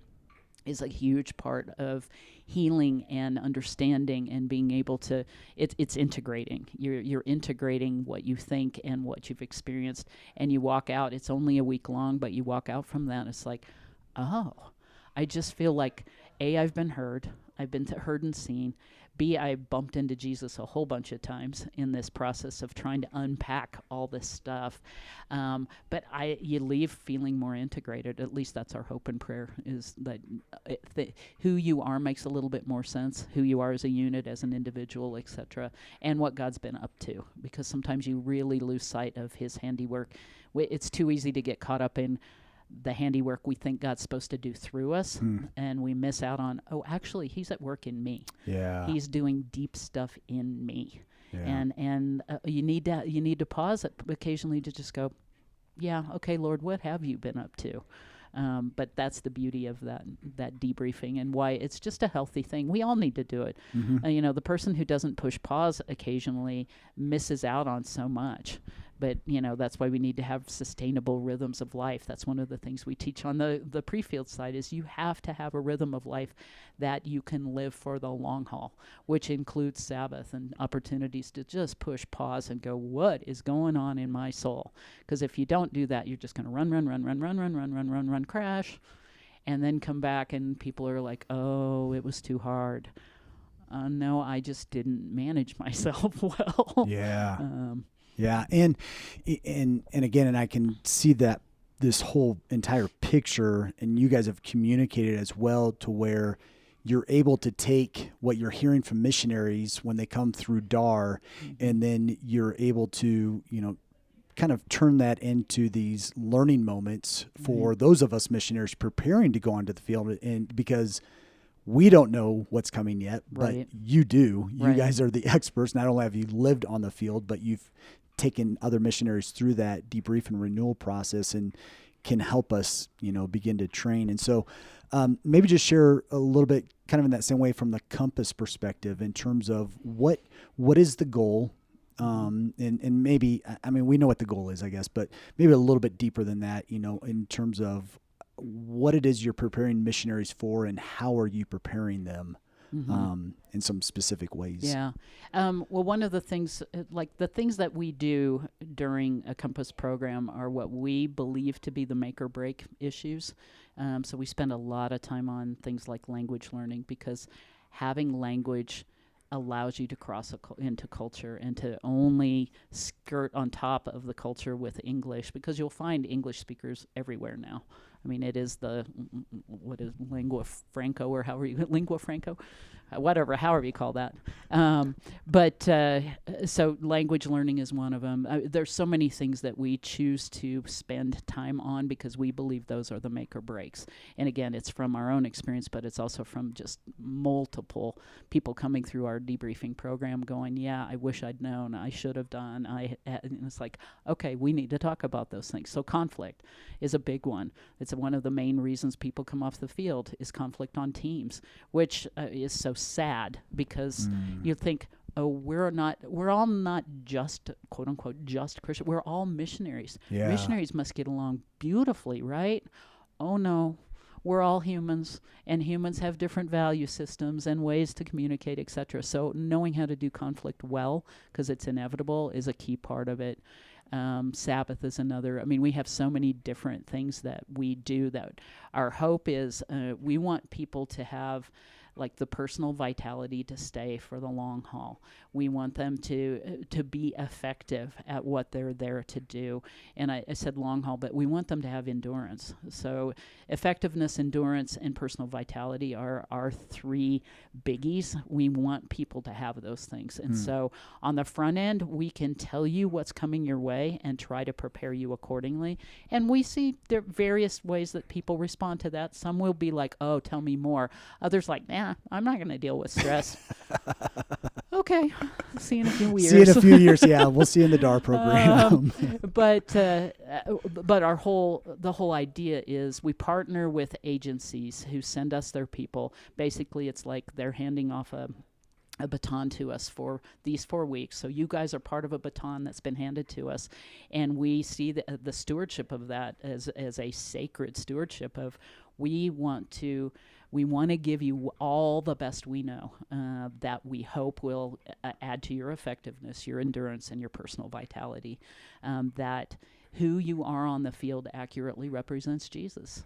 is a huge part of healing and understanding and being able to, it's integrating. You're integrating what you think and what you've experienced, and you walk out, it's only a week long, but you walk out from that, it's like, oh, I just feel like, A, I've been heard. I've been heard and seen. B, I bumped into Jesus a whole bunch of times in this process of trying to unpack all this stuff. But you leave feeling more integrated. At least that's our hope and prayer, is that who you are makes a little bit more sense, who you are as a unit, as an individual, etc., and what God's been up to. Because sometimes you really lose sight of his handiwork. It's too easy to get caught up in the handiwork we think God's supposed to do through us, and we miss out on, actually, he's at work in me. Yeah. He's doing deep stuff in me. Yeah. And you need to pause it occasionally to just go, yeah, okay, Lord, what have you been up to? But that's the beauty of that debriefing, and why it's just a healthy thing. We all need to do it. Mm-hmm. The person who doesn't push pause occasionally misses out on so much. But, that's why we need to have sustainable rhythms of life. That's one of the things we teach on the pre-field side, is you have to have a rhythm of life that you can live for the long haul, which includes Sabbath and opportunities to just push pause and go, what is going on in my soul? Because if you don't do that, you're just going to run, crash, and then come back and people are like, oh, it was too hard. No, I just didn't manage myself well. Yeah. Yeah, and again, and I can see that this whole entire picture, and you guys have communicated as well, to where you're able to take what you're hearing from missionaries when they come through DAR, and then you're able to, kind of turn that into these learning moments for those of us missionaries preparing to go onto the field, and because we don't know what's coming yet, but you do. You guys are the experts. Not only have you lived on the field, but you've taken other missionaries through that debrief and renewal process, and can help us, begin to train. And so maybe just share a little bit, kind of in that same way, from the Compass perspective, in terms of what is the goal, and maybe, we know what the goal is, I guess, but maybe a little bit deeper than that, in terms of what it is you're preparing missionaries for, and how are you preparing them in some specific ways. Yeah. Well, one of the things, the things that we do during a Compass program are what we believe to be the make or break issues. So we spend a lot of time on things like language learning, because having language allows you to cross into culture, and to only skirt on top of the culture with English, because you'll find English speakers everywhere now. It is what is lingua franco, or lingua franco, however you call that. So language learning is one of them. There's so many things that we choose to spend time on, because we believe those are the make or breaks. And again, it's from our own experience, but it's also from just multiple people coming through our debriefing program going, yeah, I wish I'd known, I should have done. And it's like, okay, we need to talk about those things. So conflict is a big one. It's one of the main reasons people come off the field, is conflict on teams, which is so sad, because you think, oh, we're all not just, quote unquote, just Christian. We're all missionaries. Yeah. Missionaries must get along beautifully, right? Oh no, we're all humans, and humans have different value systems and ways to communicate, etc. So knowing how to do conflict well, because it's inevitable, is a key part of it. Sabbath is another. We have so many different things that we do, that our hope is we want people to have like the personal vitality to stay for the long haul. We want them to be effective at what they're there to do. And I said long haul, but we want them to have endurance. So effectiveness, endurance, and personal vitality are our three biggies. We want people to have those things. And so on the front end, we can tell you what's coming your way and try to prepare you accordingly. And we see there are various ways that people respond to that. Some will be like, oh, tell me more. Others like, nah, I'm not going to deal with stress. Okay, see you in a few years. See you in a few years, yeah. We'll see you in the DAR program. But the whole idea is we partner with agencies who send us their people. Basically, it's like they're handing off a baton to us for these 4 weeks. So you guys are part of a baton that's been handed to us. And we see the stewardship of that as a sacred stewardship of we want to give you all the best we know that we hope will add to your effectiveness, your endurance, and your personal vitality. That who you are on the field accurately represents Jesus.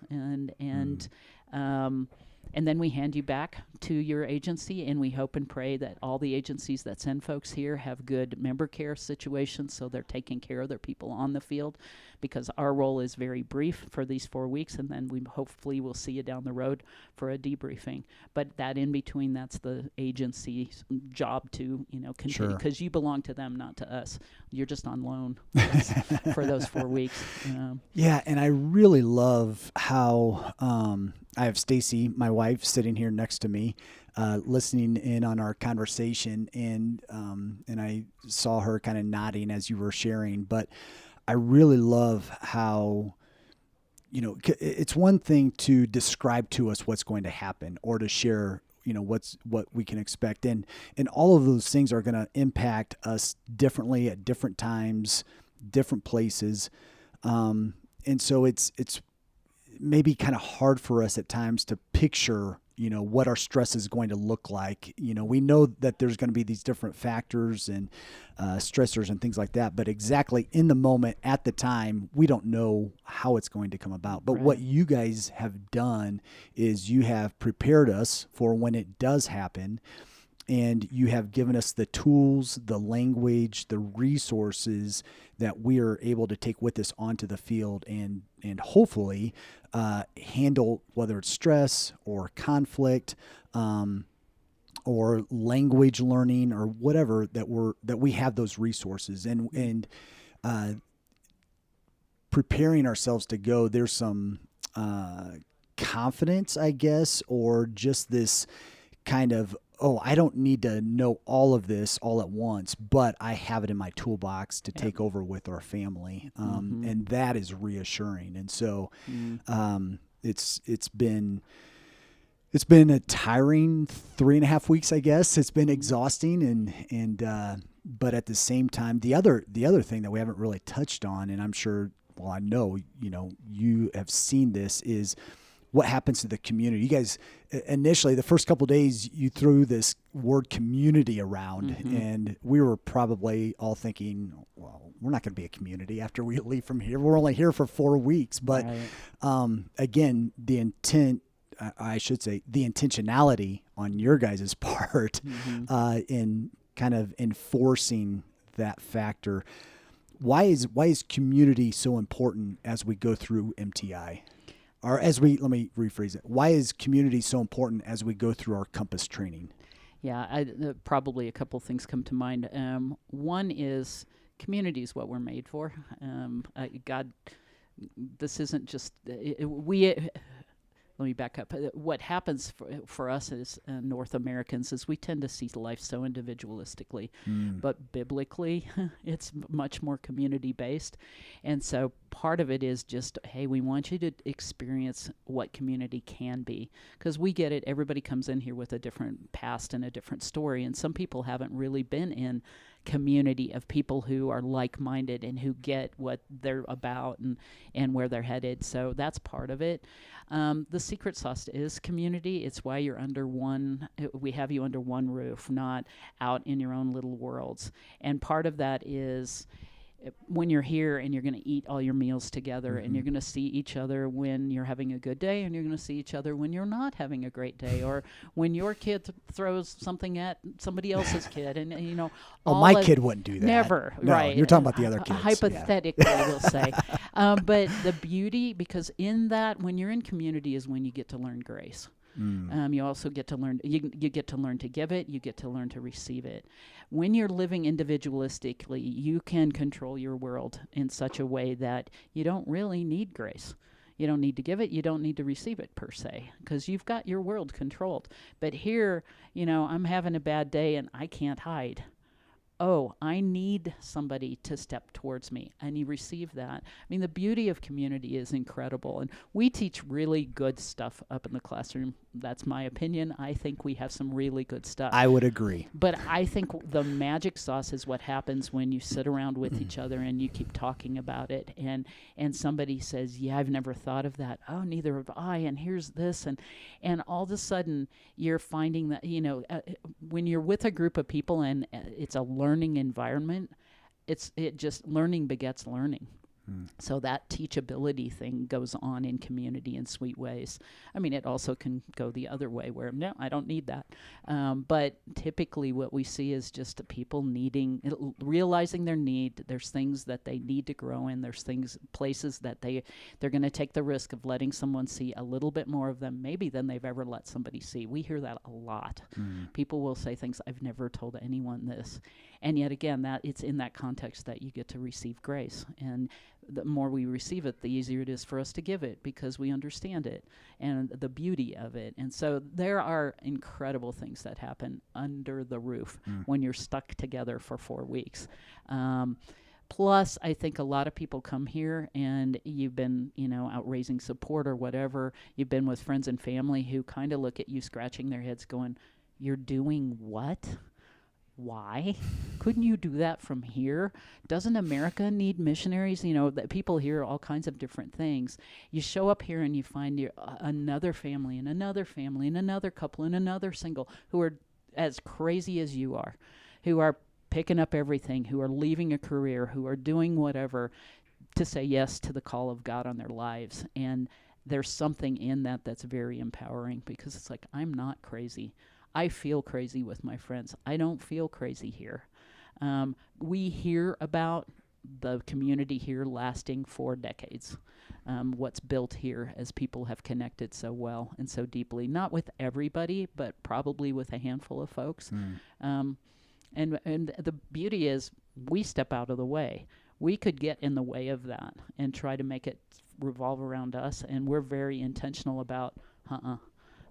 And then we hand you back to your agency, and we hope and pray that all the agencies that send folks here have good member care situations so they're taking care of their people on the field, because our role is very brief for these 4 weeks, and then we hopefully will see you down the road for a debriefing. But that in between, that's the agency's job to continue, because you belong to them, not to us. You're just on loan for those 4 weeks. Yeah, and I really love how I have Stacy, my wife, sitting here next to me, listening in on our conversation, and I saw her kind of nodding as you were sharing. But I really love how, it's one thing to describe to us what's going to happen or to share, what we can expect, and all of those things are going to impact us differently at different times, different places, and so it's maybe kind of hard for us at times to picture, what our stress is going to look like. We know that there's going to be these different factors and stressors and things like that, but exactly in the moment at the time, we don't know how it's going to come about. But what you guys have done is you have prepared us for when it does happen. And you have given us the tools, the language, the resources that we are able to take with us onto the field and hopefully handle, whether it's stress or conflict or language learning or whatever, that we have those resources and preparing ourselves to go. There's some confidence, I guess, or just this kind of, I don't need to know all of this all at once, but I have it in my toolbox to take over with our family. And that is reassuring. And so it's been a tiring 3.5 weeks, I guess. It's been exhausting but at the same time, the other thing that we haven't really touched on, and I'm sure, I know, you have seen this, is what happens to the community. You guys, initially, the first couple of days, you threw this word community around, and we were probably all thinking, well, we're not going to be a community after we leave from here. We're only here for 4 weeks. But again, the intent, I should say, the intentionality on your guys' part in kind of enforcing that factor. Why is community so important as we go through MTI? Or let me rephrase it. Why is community so important as we go through our Compass training? Yeah, probably a couple things come to mind. One is community is what we're made for. God, this isn't just let me back up. What happens for us as North Americans is we tend to see life so individualistically, but biblically, it's much more community-based. And so part of it is just, hey, we want you to experience what community can be, because we get it. Everybody comes in here with a different past and a different story, and some people haven't really been in community of people who are like-minded and who get what they're about and where they're headed. So that's part of it. The secret sauce is community. It's why you're under we have you under one roof, not out in your own little worlds. And part of that is when you're here and you're going to eat all your meals together, and you're going to see each other when you're having a good day, and you're going to see each other when you're not having a great day, or when your kid throws something at somebody else's kid, and Oh, all my of- kid wouldn't do that. Never, No, right? you're talking about the other kids. Hypothetically, we'll say. But the beauty, because in that, when you're in community, is when you get to learn grace. You also get to learn. You get to learn to give it. You get to learn to receive it. When you're living individualistically, you can control your world in such a way that you don't really need grace. You don't need to give it. You don't need to receive it per se, because you've got your world controlled. But here, I'm having a bad day and I can't hide. Oh, I need somebody to step towards me, and you receive that. I mean, the beauty of community is incredible, and we teach really good stuff up in the classroom. That's my opinion. I think we have some really good stuff. I would agree. But I think the magic sauce is what happens when you sit around with each other and you keep talking about it, and somebody says, yeah, I've never thought of that. Oh, neither have I, and here's this, and all of a sudden you're finding that, when you're with a group of people and it's a learning environment, it just learning begets learning. So that teachability thing goes on in community in sweet ways. I mean, it also can go the other way where, no, I don't need that. But typically what we see is just people realizing their need. There's things that they need to grow in. There's places that they're going to take the risk of letting someone see a little bit more of them, maybe than they've ever let somebody see. We hear that a lot. People will say things, I've never told anyone this. And yet again, that it's in that context that you get to receive grace. And the more we receive it, the easier it is for us to give it, because we understand it and the beauty of it. And so there are incredible things that happen under the roof when you're stuck together for 4 weeks. Plus, I think a lot of people come here and you've been, out raising support or whatever. You've been with friends and family who kind of look at you scratching their heads going, you're doing what? Why? Couldn't you do that from here? Doesn't America need missionaries? That people hear all kinds of different things. You show up here and you find another family and another family and another couple and another single who are as crazy as you are, who are picking up everything, who are leaving a career, who are doing whatever to say yes to the call of God on their lives. And there's something in that that's very empowering, because it's like, I'm not crazy. I feel crazy with my friends. I don't feel crazy here. We hear about the community here lasting for decades. What's built here as people have connected so well and so deeply, not with everybody, but probably with a handful of folks. And the beauty is we step out of the way. We could get in the way of that and try to make it revolve around us, and we're very intentional about,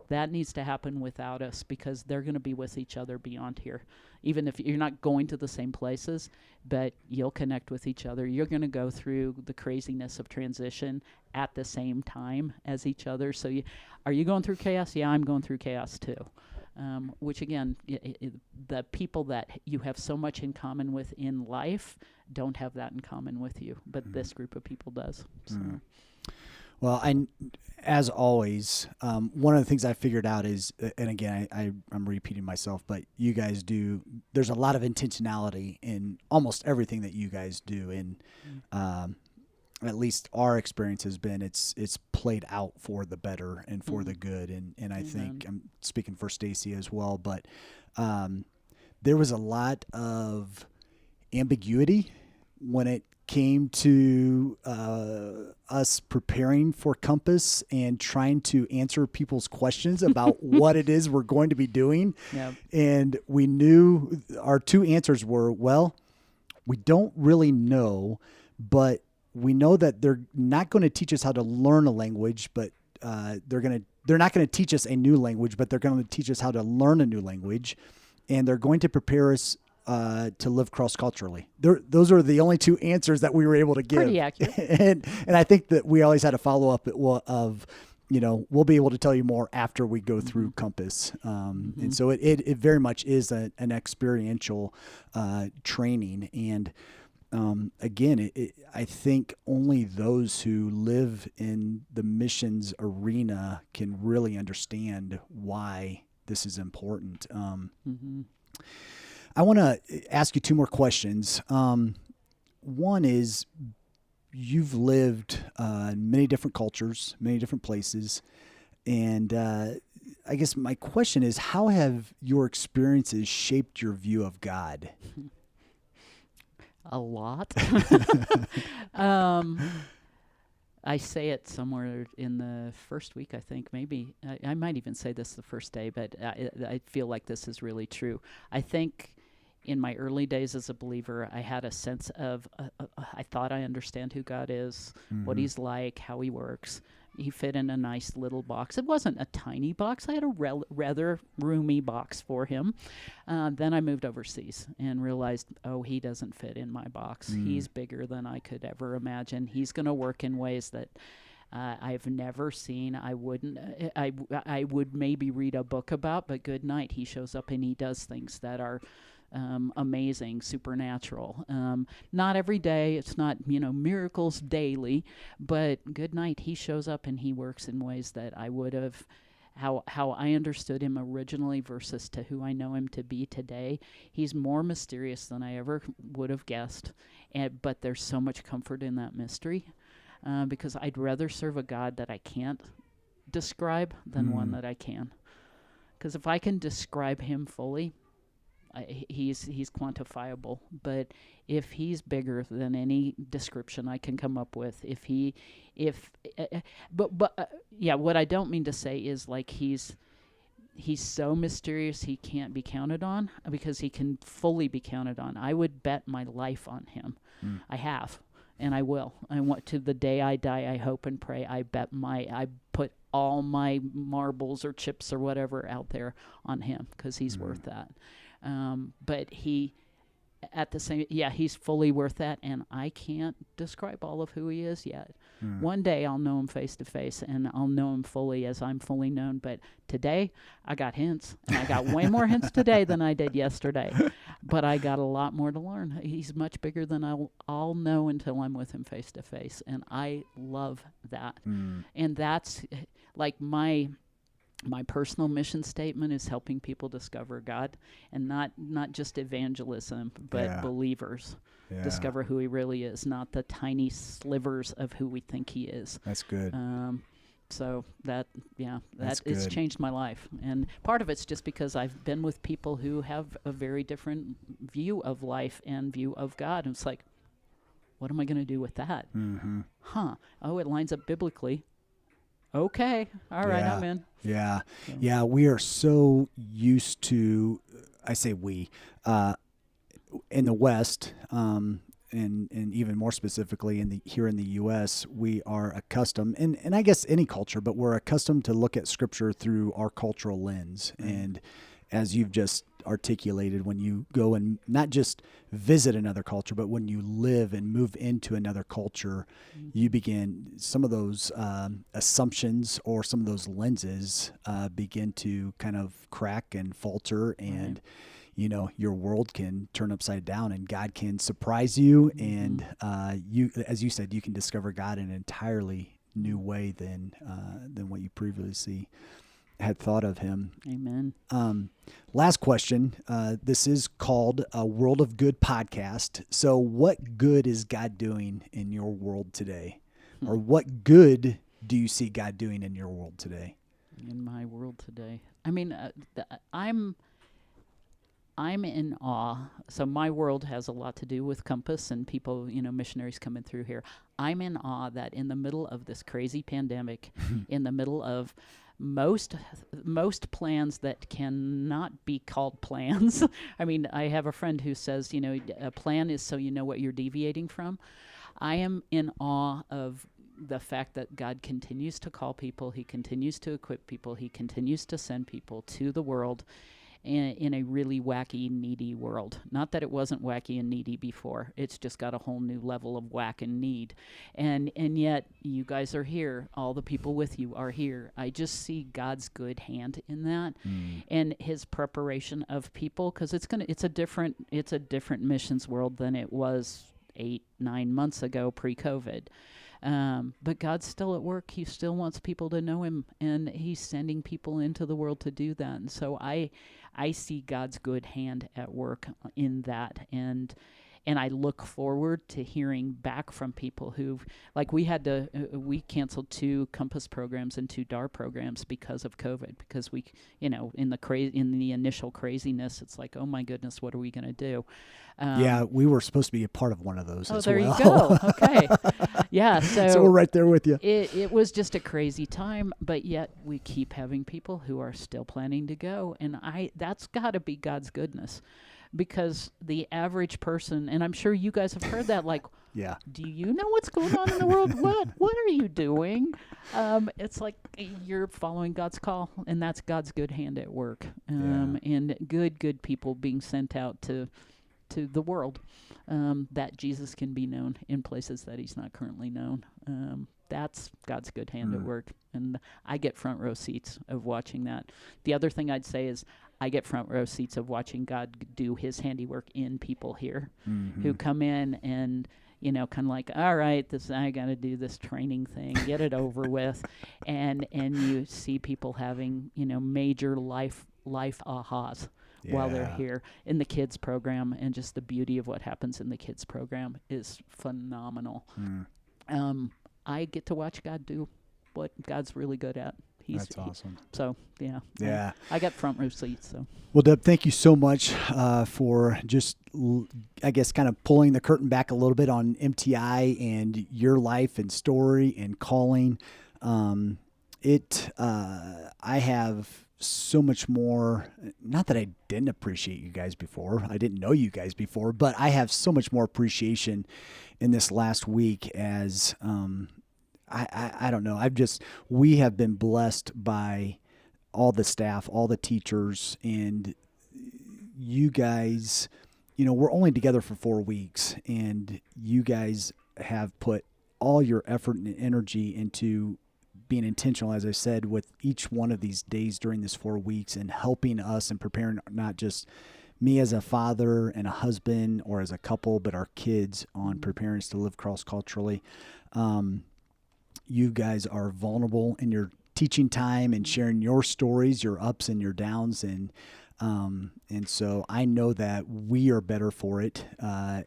that needs to happen without us, because they're going to be with each other beyond here. Even if you're not going to the same places, but you'll connect with each other. You're going to go through the craziness of transition at the same time as each other. So are you going through chaos? Yeah, I'm going through chaos too. Which again, the people that you have so much in common with in life don't have that in common with you, but this group of people does. So. Well, as always, one of the things I figured out is, and again, I'm repeating myself, but you guys there's a lot of intentionality in almost everything that you guys do. And at least our experience has been, it's played out for the better and for the good. And I think I'm speaking for Stacy as well, but there was a lot of ambiguity when it came to us preparing for Compass and trying to answer people's questions about what it is we're going to be doing. Yep. And we knew our two answers were, well, we don't really know, but we know that they're not going to teach us how to learn a language, but they're not going to teach us a new language, but they're going to teach us how to learn a new language, and they're going to prepare us to live cross-culturally. Those are the only two answers that we were able to give. Pretty accurate. and I think that we always had a follow-up of, we'll be able to tell you more after we go through Compass. And so it very much is an experiential training. And again, I think only those who live in the missions arena can really understand why this is important. I want to ask you two more questions. One is you've lived in many different cultures, many different places. And I guess my question is, how have your experiences shaped your view of God? A lot. I say it somewhere in the first week, I think. Maybe I might even say this the first day, but I feel like this is really true. I think in my early days as a believer, I had a sense of, I thought I understand who God is, what he's like, how he works. He fit in a nice little box. It wasn't a tiny box. I had a rather roomy box for him. Then I moved overseas and realized, oh, he doesn't fit in my box. He's bigger than I could ever imagine. He's going to work in ways that I've never seen. I would maybe read a book about, but good night. He shows up and he does things that are amazing, supernatural. Not every day. It's not, miracles daily, but good night. He shows up and he works in ways that I would have, how I understood him originally versus to who I know him to be today. He's more mysterious than I ever would have guessed, but there's so much comfort in that mystery because I'd rather serve a God that I can't describe than one that I can. Because if I can describe him fully, he's quantifiable, but if he's bigger than any description I can come up with, what I don't mean to say is like he's so mysterious he can't be counted on, because he can fully be counted on. I would bet my life on him. I have, and I will. I want to the day I die. I hope and pray. I put all my marbles or chips or whatever out there on him because he's worth that. But he, at the same, he's fully worth that, and I can't describe all of who he is yet. One day I'll know him face to face, and I'll know him fully as I'm fully known. But today I got hints, and I got way more hints today than I did yesterday. But I got a lot more to learn. He's much bigger than I'll know until I'm with him face to face, and I love that. And that's like my personal mission statement is helping people discover God, and not just evangelism, but believers discover who he really is, not the tiny slivers of who we think he is. That's good. So that That's it's good. changed my life. And part of it's just because I've been with people who have a very different view of life and view of God. And it's like, what am I going to do with that? Oh, it lines up biblically. Okay. All right, I'm in. Yeah. Yeah. We are so used to, I say we, in the West, and even more specifically here in the U.S., we are accustomed, and I guess any culture, but we're accustomed to look at Scripture through our cultural lens. And as you've just articulated, when you go and not just visit another culture, but when you live and move into another culture, you begin, some of those assumptions or some of those lenses begin to kind of crack and falter, and your world can turn upside down, and God can surprise you, and you, as you said, you can discover God in an entirely new way than what you previously had thought of him. Amen. Last question. This is called a World of Good podcast. So what good is God doing in your world today? Or what good do you see God doing in your world today? In my world today. I mean, I'm in awe. So my world has a lot to do with Compass and people, missionaries coming through here. I'm in awe that in the middle of this crazy pandemic, in the middle of most plans that cannot be called plans. I mean, I have a friend who says, a plan is so you know what you're deviating from. I am in awe of the fact that God continues to call people, he continues to equip people, he continues to send people to the world in a really wacky, needy world. Not that it wasn't wacky and needy before. It's just got a whole new level of whack and need. And yet, you guys are here. All the people with you are here. I just see God's good hand in that, and his preparation of people, because it's a different missions world than it was 8-9 months ago pre-COVID. But God's still at work. He still wants people to know him, and he's sending people into the world to do that. And so I see God's good hand at work in that. And And I look forward to hearing back from people who've, like we canceled 2 Compass programs and 2 DAR programs because of COVID, because we, in the initial craziness, it's like, oh my goodness, what are we going to do? Yeah, we were supposed to be a part of one of those as well. Oh, there you go. Okay. Yeah, so we're right there with you. It was just a crazy time, but yet we keep having people who are still planning to go, and that's got to be God's goodness, because the average person, and I'm sure you guys have heard that, like, yeah, do you know what's going on in the world? What are you doing? It's like you're following God's call, and that's God's good hand at work, and good people being sent out to the world, that Jesus can be known in places that he's not currently known. That's God's good hand at work. And I get front row seats of watching that. The other thing I'd say is I get front row seats of watching God do his handiwork in people here who come in and, kind of like, all right, I got to do this training thing, get it over with. And you see people having, major life ahas. While they're here in the kids program, and just the beauty of what happens in the kids program is phenomenal. I get to watch God do what God's really good at. That's awesome. So yeah. I got front row seats. So well, Deb, thank you so much for just, I guess, kind of pulling the curtain back a little bit on MTI and your life and story and calling. I have so much more, not that I didn't appreciate you guys before, I didn't know you guys before, but I have so much more appreciation in this last week as, I don't know, we have been blessed by all the staff, all the teachers, and you guys, we're only together for 4 weeks, and you guys have put all your effort and energy into being intentional, as I said, with each one of these days during this 4 weeks, and helping us and preparing not just me as a father and a husband or as a couple, but our kids on preparing us to live cross-culturally. You guys are vulnerable in your teaching time and sharing your stories, your ups and your downs, and so I know that we are better for it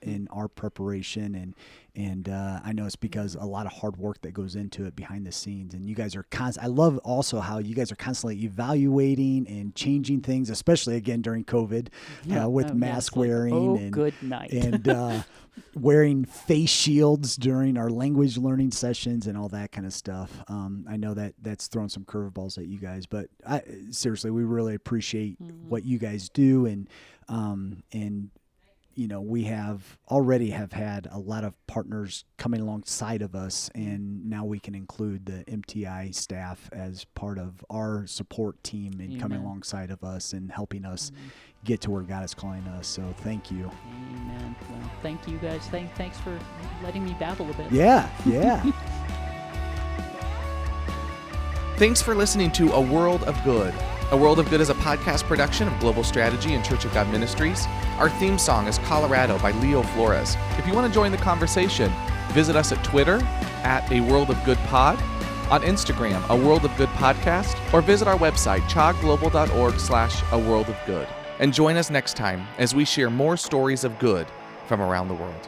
in our preparation, and I know it's because a lot of hard work that goes into it behind the scenes. And you guys are I love also how you guys are constantly evaluating and changing things, especially again during COVID, with mask wearing and good night. and wearing face shields during our language learning sessions and all that kind of stuff. I know that's thrown some curveballs at you guys, but seriously, we really appreciate what you guys do, and we have already had a lot of partners coming alongside of us, and now we can include the MTI staff as part of our support team and coming alongside of us and helping us get to where God is calling us. So thank you. Amen. Well, thank you guys. Thanks for letting me babble a bit. Yeah. Thanks for listening to A World of Good. A World of Good is a podcast production of Global Strategy and Church of God Ministries. Our theme song is Colorado by Leo Flores. If you want to join the conversation, visit us at Twitter at A World of Good Pod, on Instagram, A World of Good Podcast, or visit our website, chogglobal.org/A World of Good. And join us next time as we share more stories of good from around the world.